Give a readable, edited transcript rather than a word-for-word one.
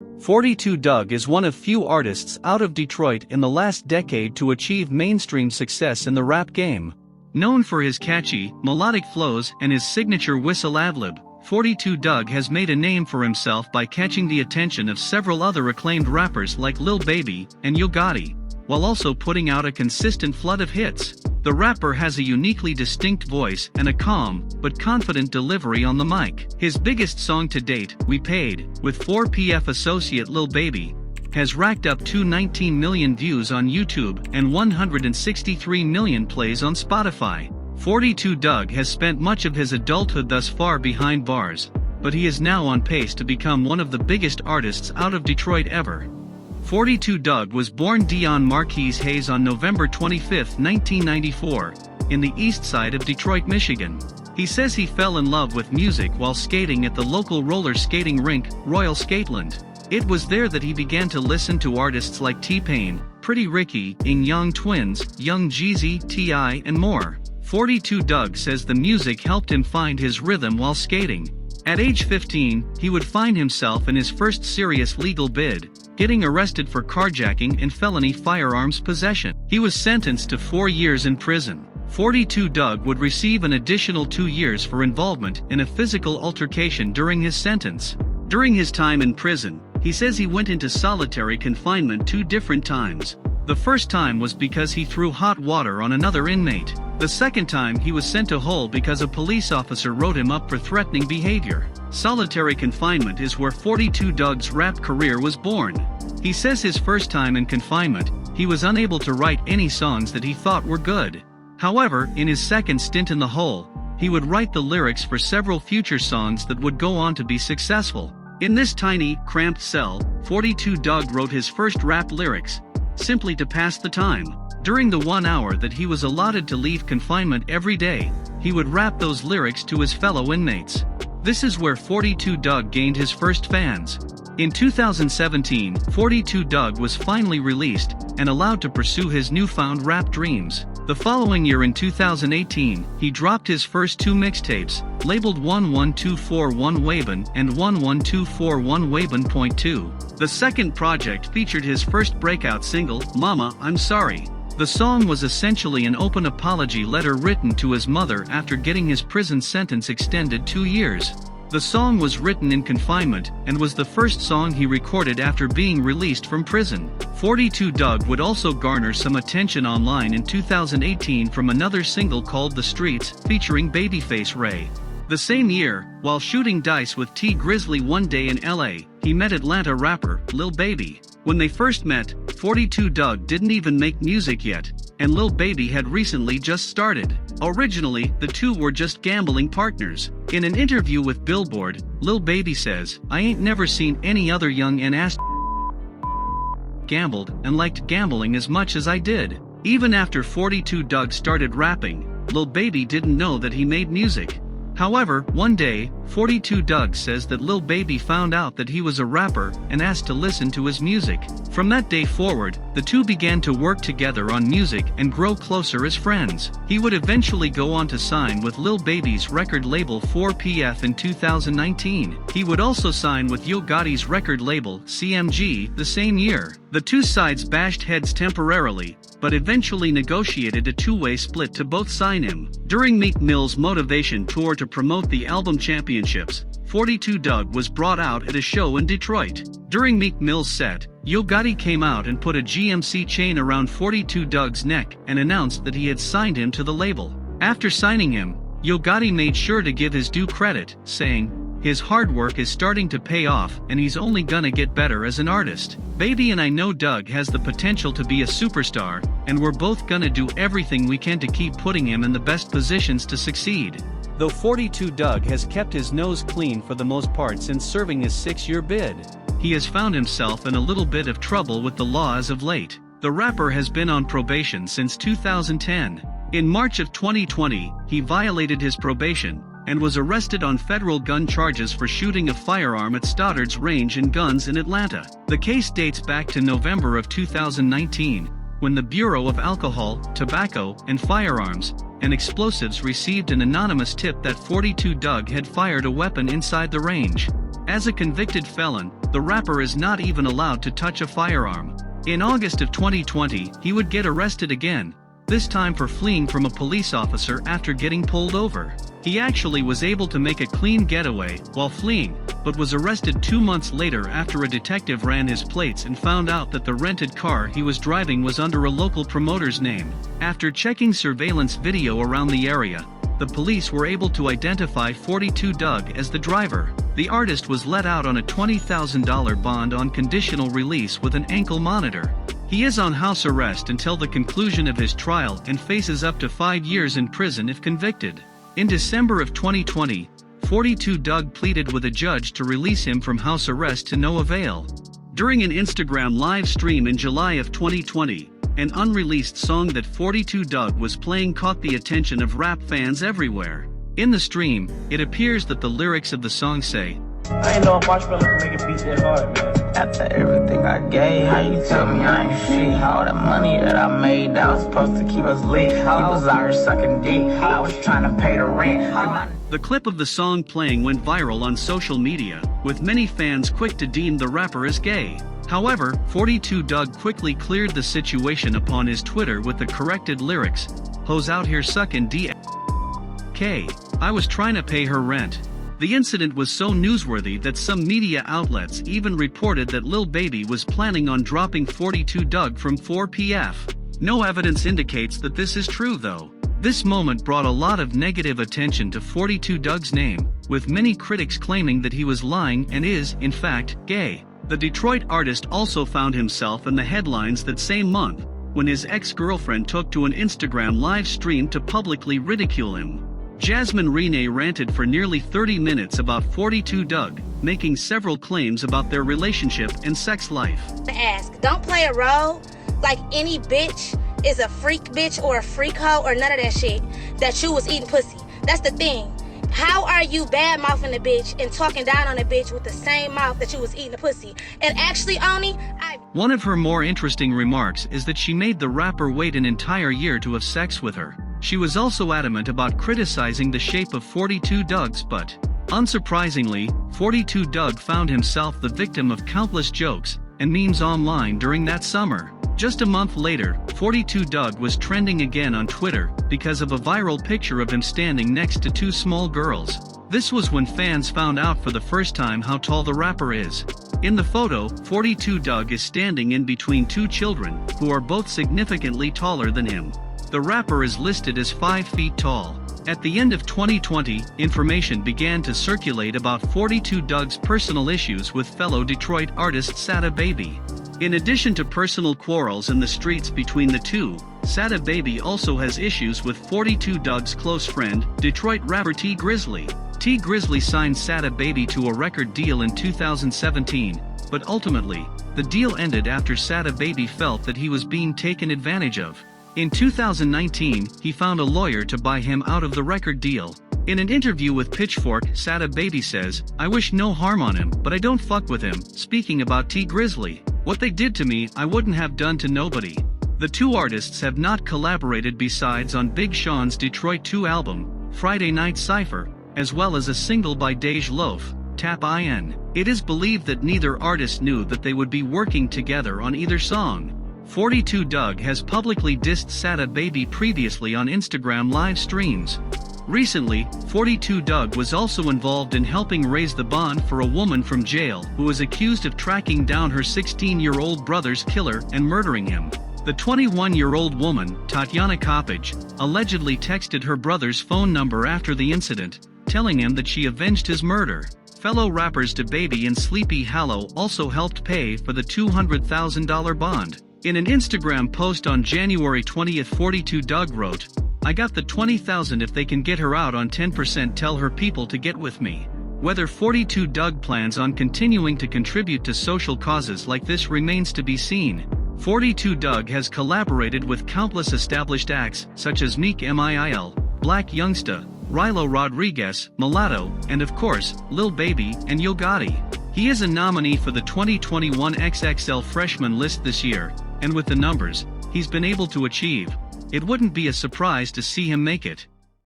42 Dugg is one of few artists out of Detroit in the last decade to achieve mainstream success in the rap game. Known for his catchy, melodic flows and his signature whistle adlib, 42 Dugg has made a name for himself by catching the attention of several other acclaimed rappers like Lil Baby and Yo Gotti, while also putting out a consistent flood of hits. The rapper has a uniquely distinct voice and a calm, but confident delivery on the mic. His biggest song to date, We Paid, with 4PF associate Lil Baby, has racked up 219 million views on YouTube and 163 million plays on Spotify. 42 Dugg has spent much of his adulthood thus far behind bars, but he is now on pace to become one of the biggest artists out of Detroit ever. 42 Dugg was born Dion Marquise Hayes on November 25, 1994, in the east side of Detroit, Michigan. He says he fell in love with music while skating at the local roller skating rink, Royal Skateland. It was there that he began to listen to artists like T-Pain, Pretty Ricky, Ying Yang Twins, Young Jeezy, T.I. and more. 42 Dugg says the music helped him find his rhythm while skating. At age 15, he would find himself in his first serious legal bid, getting arrested for carjacking and felony firearms possession. He was sentenced to 4 years in prison. 42 Dugg would receive an additional 2 years for involvement in a physical altercation during his sentence. During his time in prison, he says he went into solitary confinement 2 different times. The first time was because he threw hot water on another inmate. The second time he was sent to Hull because a police officer wrote him up for threatening behavior. Solitary confinement is where 42 Dugg's rap career was born. He says his first time in confinement, he was unable to write any songs that he thought were good. However, in his second stint in the Hull, he would write the lyrics for several future songs that would go on to be successful. In this tiny, cramped cell, 42 Dugg wrote his first rap lyrics, simply to pass the time. During the 1 hour that he was allotted to leave confinement every day, he would rap those lyrics to his fellow inmates. This is where 42 Dugg gained his first fans. In 2017, 42 Dugg was finally released and allowed to pursue his newfound rap dreams. The following year in 2018, he dropped his first 2 mixtapes, labeled 11241 Waben and 11241 Waben.2. The second project featured his first breakout single, Mama, I'm Sorry. The song was essentially an open apology letter written to his mother after getting his prison sentence extended 2 years. The song was written in confinement and was the first song he recorded after being released from prison. 42 Dugg would also garner some attention online in 2018 from another single called The Streets, featuring Babyface Ray. The same year, while shooting dice with T Grizzly one day in LA, he met Atlanta rapper Lil Baby. When they first met, 42 Dugg didn't even make music yet, and Lil Baby had recently just started. Originally, the two were just gambling partners. In an interview with Billboard, Lil Baby says, "I ain't never seen any other young and ass gambled and liked gambling as much as I did." Even after 42 Dugg started rapping, Lil Baby didn't know that he made music. However, one day, 42 Dugg says that Lil Baby found out that he was a rapper and asked to listen to his music. From that day forward, the two began to work together on music and grow closer as friends. He would eventually go on to sign with Lil Baby's record label 4PF in 2019. He would also sign with Yo Gotti's record label, CMG, the same year. The two sides bashed heads temporarily, but eventually negotiated a two-way split to both sign him. During Meek Mill's Motivation Tour to promote the album Championships, 42 Dugg was brought out at a show in Detroit. During Meek Mill's set, Yo Gotti came out and put a GMC chain around 42 Dugg's neck and announced that he had signed him to the label. After signing him, Yo Gotti made sure to give his due credit, saying, "His hard work is starting to pay off and he's only gonna get better as an artist. Baby and I know Dugg has the potential to be a superstar, and we're both gonna do everything we can to keep putting him in the best positions to succeed." Though 42 Dugg has kept his nose clean for the most part since serving his 6-year bid, he has found himself in a little bit of trouble with the law as of late. The rapper has been on probation since 2010. In March of 2020, he violated his probation and was arrested on federal gun charges for shooting a firearm at Stoddard's Range and Guns in Atlanta. The case dates back to November of 2019, when the Bureau of Alcohol, Tobacco, and Firearms and Explosives received an anonymous tip that 42 Dugg had fired a weapon inside the range. As a convicted felon, the rapper is not even allowed to touch a firearm. In August of 2020, he would get arrested again, this time for fleeing from a police officer after getting pulled over. He actually was able to make a clean getaway while fleeing, but was arrested 2 months later after a detective ran his plates and found out that the rented car he was driving was under a local promoter's name. After checking surveillance video around the area, the police were able to identify 42 Dugg as the driver. The artist was let out on a $20,000 bond on conditional release with an ankle monitor. He is on house arrest until the conclusion of his trial and faces up to 5 years in prison if convicted. In December of 2020, 42 Dugg pleaded with a judge to release him from house arrest to no avail. During an Instagram live stream in July of 2020, an unreleased song that 42 Dugg was playing caught the attention of rap fans everywhere. In the stream, it appears that the lyrics of the song say, I ain't know if marshmallow can make a beat that hard, man. After everything I gave, how you tell me I ain't shit? All the money that I made, that was supposed to keep us lit. I was out here sucking dick, I was trying to pay the rent. The clip of the song playing went viral on social media, with many fans quick to deem the rapper as gay. However, 42 Dugg quickly cleared the situation upon his Twitter with the corrected lyrics, "Hoes out here sucking D***K. I was trying to pay her rent." The incident was so newsworthy that some media outlets even reported that Lil Baby was planning on dropping 42 Dugg from 4PF. No evidence indicates that this is true though. This moment brought a lot of negative attention to 42 Dugg's name, with many critics claiming that he was lying and is, in fact, gay. The Detroit artist also found himself in the headlines that same month, when his ex-girlfriend took to an Instagram live stream to publicly ridicule him. Jasmine Renee ranted for nearly 30 minutes about 42 Dugg, making several claims about their relationship and sex life. Ask, don't play a role like any bitch is a freak bitch or a freak hoe or none of that shit that you was eating pussy. That's the thing. How are you bad mouthing a bitch and talking down on a bitch with the same mouth that you was eating the pussy? And actually, Oni, One of her more interesting remarks is that she made the rapper wait an entire year to have sex with her. She was also adamant about criticizing the shape of 42 Dugg's butt. Unsurprisingly, 42 Dugg found himself the victim of countless jokes and memes online during that summer. Just a month later, 42 Dugg was trending again on Twitter because of a viral picture of him standing next to two small girls. This was when fans found out for the first time how tall the rapper is. In the photo, 42 Dugg is standing in between two children, who are both significantly taller than him. The rapper is listed as 5 feet tall. At the end of 2020, information began to circulate about 42 Dugg's personal issues with fellow Detroit artist Sada Baby. In addition to personal quarrels in the streets between the two, Sada Baby also has issues with 42 Dugg's close friend, Detroit rapper T Grizzly. T Grizzly signed Sada Baby to a record deal in 2017, but ultimately, the deal ended after Sada Baby felt that he was being taken advantage of. In 2019, he found a lawyer to buy him out of the record deal. In an interview with Pitchfork, Sada Baby says, "I wish no harm on him, but I don't fuck with him," speaking about T Grizzly. "What they did to me, I wouldn't have done to nobody." The two artists have not collaborated besides on Big Sean's Detroit 2 album, Friday Night Cypher, as well as a single by Dej Loaf, Tap In. It is believed that neither artist knew that they would be working together on either song. 42 Dugg has publicly dissed Sada Baby previously on Instagram live streams. Recently, 42 Dugg was also involved in helping raise the bond for a woman from jail who was accused of tracking down her 16-year-old brother's killer and murdering him. The 21-year-old woman, Tatiana Kopage, allegedly texted her brother's phone number after the incident, telling him that she avenged his murder. Fellow rappers DaBaby and Sleepy Hallow also helped pay for the $200,000 bond. In an Instagram post on January 20, 42 Dugg wrote, "I got the 20,000 if they can get her out on 10%, tell her people to get with me." Whether 42 Dugg plans on continuing to contribute to social causes like this remains to be seen. 42 Dugg has collaborated with countless established acts such as Meek Mill, Black Youngsta, Rilo Rodriguez, Mulatto, and of course, Lil Baby and Yo Gotti. He is a nominee for the 2021 XXL Freshman list this year, and with the numbers he's been able to achieve, it wouldn't be a surprise to see him make it.